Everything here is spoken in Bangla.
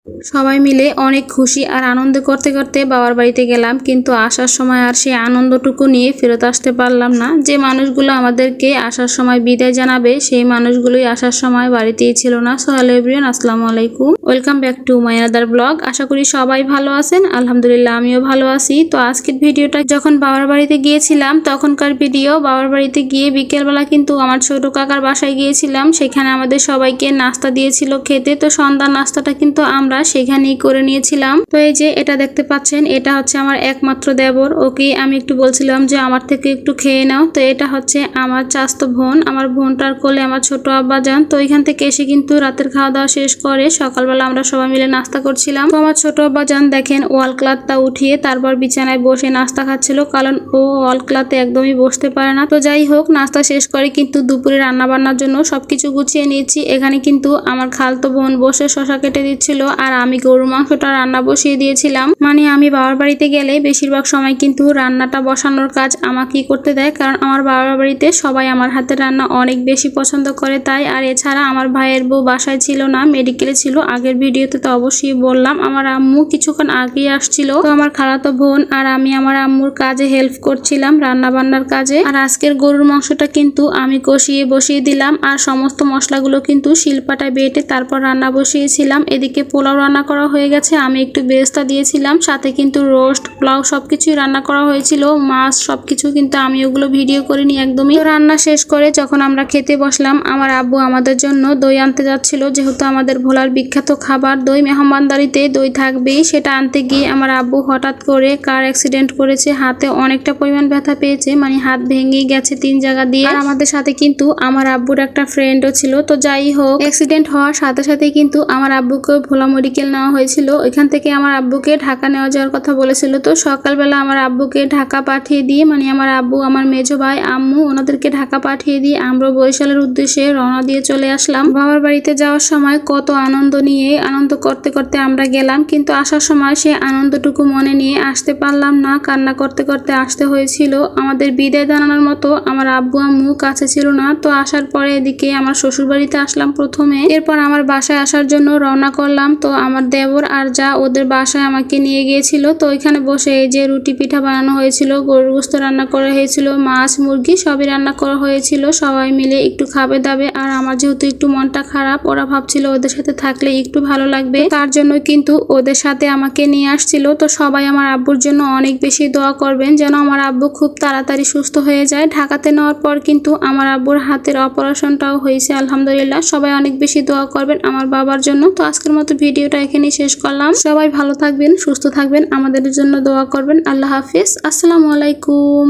সবাই মিলে অনেক খুশি আর আনন্দ করতে করতে বাবার বাড়িতে গেলাম, কিন্তু আসার সময় আর সেই আনন্দটুকু নিয়ে ফেরত আসতে পারলাম না। যে মানুষগুলো আমাদেরকে আসার সময় বিদায় জানাবে সেই মানুষগুলোই আসার সময় বাড়িতেই ছিল না। সো হ্যালো এভরিওয়ান, আসসালামু আলাইকুম, welcome back to my another blog. আশা করি সবাই ভালো আছেন, আলহামদুলিল্লাহ আমিও ভালো আছি। তো আজকের ভিডিওটা যখন বাবার বাড়িতে গিয়েছিলাম তখনকার ভিডিও। বাবার বাড়িতে গিয়ে বিকেলবেলা কিন্তু আমার ছোট কাকার বাসায় গিয়েছিলাম, সেখানে আমাদের সবাইকে নাস্তা দিয়েছিল খেতে। তো সন্ধ্যার নাস্তাটা কিন্তু আমরা সেখানেই করে নিয়েছিলাম। তো এই যে এটা দেখতে পাচ্ছেন, এটা হচ্ছে আমার একমাত্র দেবর। ওকে আমি একটু বলছিলাম যে আমার থেকে একটু খেয়ে নাও। তো এটা হচ্ছে আমার চাচাতো বোন, আমার বোনটার কোলে আমার ছোট আব্বা যান। তো এখান থেকে এসে কিন্তু রাতের খাওয়া দাওয়া শেষ করে সকালবেলা আমরা সবাই মিলে নাস্তা করছিলাম। তো আমার ছোট আব্বা যান দেখেন ওয়াল ক্লাথটা উঠিয়ে তারপর বিছানায় বসে নাস্তা খাচ্ছিল, কারণ ও ওয়াল ক্লাথে একদমই বসতে পারে না। তো যাই হোক, নাস্তা শেষ করে কিন্তু দুপুরে রান্না বান্নার জন্য সবকিছু গুছিয়ে নিয়েছি। এখানে কিন্তু আমার খালতো বোন বসে শশা কেটে দিচ্ছিল আর আমি গরুর মাংসটা রান্না বসিয়ে দিয়েছিলাম। মানে আমি বাবার বাড়িতে গেলে বেশিরভাগ সময় কিন্তু রান্নাটা বসানোর কাজ আমাকেই করতে দেয়, কারণ আমার বাবার বাড়িতে সবাই আমার হাতের রান্না অনেক বেশি পছন্দ করে তাই। আর এছাড়া আমার ভাইয়ের বউ বাসায় ছিল না, মেডিকেলে ছিল। আগের ভিডিওতে তো অবশ্যই বললাম। আমার আম্মু কিছুক্ষণ আগেই আসছিল। তো আমার খালাতো বোন আর আমি আমার আম্মুর কাজে হেল্প করছিলাম, রান্না বান্নার কাজে। আর আজকের গরুর মাংসটা কিন্তু আমি কষিয়ে বসিয়ে দিলাম আর সমস্ত মশলাগুলো কিন্তু শিলপাটায় বেটে তারপর রান্না বসিয়েছিলাম। এদিকে পোলাও রান্না করা হয়ে গেছে, আমি একটু বেরেস্তা দিয়েছিলাম, সাথে কিন্তু রোস্ট পোলাও সবকিছুই রান্না করা হয়েছিল, মাছ সবকিছু কিন্তু আমি ওগুলো ভিডিও করিনি একদমই। তো রান্না শেষ করে যখন আমরা খেতে বসলাম, আমার আব্বু আমাদের জন্য দই আনতে যাচ্ছিল, যেহেতু আমাদের ভোলার বিখ্যাত খাবার দই, মেহমানদারিতে দই থাকবেই। সেটা আনতে গিয়ে আমার আব্বু হঠাৎ করে কার অ্যাক্সিডেন্ট করেছে, হাতে অনেকটা পরিমাণ ব্যথা পেয়েছে, মানে হাত ভেঙে গেছে 3 জায়গা দিয়ে। আর আমাদের সাথে কিন্তু আমার আব্বুর একটা ফ্রেন্ডও ছিল। তো যাই হোক, অ্যাক্সিডেন্ট হওয়ার সাথে সাথে কিন্তু আমার আব্বুকে ভোলা মেডিকেল নেওয়া হয়েছিল। ওইখান থেকে আমার আব্বুকে ঢাকা নেওয়া যাওয়ার কথা বলেছিল। তো সকালবেলা আমার আব্বুকে ঢাকা পাঠিয়ে দিয়ে, মানে আমার আব্বু, আমার মেজো ভাই, আম্মু ওনাদেরকে ঢাকা পাঠিয়ে দিয়ে আমরা বরিশালের উদ্দেশ্যে রওনা দিয়ে চলে আসলাম। বাবার বাড়িতে যাওয়ার সময় কত আনন্দ নিয়ে আনন্দ করতে করতে আমরা গেলাম, কিন্তু আসার সময় সে আনন্দটুকু মনে নিয়ে আসতে পারলাম না, কান্না করতে করতে আসতে হয়েছিল। আমাদের বিদায় জানানোর মতো আমার আব্বু আম্মু কাছে ছিল না। তো আসার পরে এদিকে আমার শ্বশুর বাড়িতে আসলাম প্রথমে, এরপর আমার বাসায় আসার জন্য রওনা করলাম। তো আমার দেবর আর যা ওদের বাসায় আমাকে নিয়ে গিয়েছিল। তো ওইখানে বসে এই যে রুটি পিঠা বানানো হয়েছিল, গরুর গোশত রান্না করা হয়েছিল, মাছ মুরগি সবই রান্না করা হয়েছিল। সবাই মিলে একটু খাবে দাবে। আর আমার যেহেতু একটু মনটা খারাপ, ওরা ভাবছিল ওদের সাথে থাকলে একটু ভালো লাগবে, তার জন্য কিন্তু ওদের সাথে আমাকে নিয়ে আসছিল। তো সবাই আমার আব্বুর জন্য অনেক বেশি দোয়া করবেন যেন আমার আব্বু খুব তাড়াতাড়ি সুস্থ হয়ে যায়। ঢাকাতে নেওয়ার পর কিন্তু আমার আব্বুর হাতের অপারেশনটাও হয়েছে আলহামদুলিল্লাহ। সবাই অনেক বেশি দোয়া করবেন আমার বাবার জন্য। তো আজকের মতো ভিডিওটা এখানেই শেষ করলাম। সবাই ভালো থাকবেন, সুস্থ থাকবেন, আমাদের জন্য দোয়া করবেন। আল্লাহ হাফিজ, আসসালামু আলাইকুম।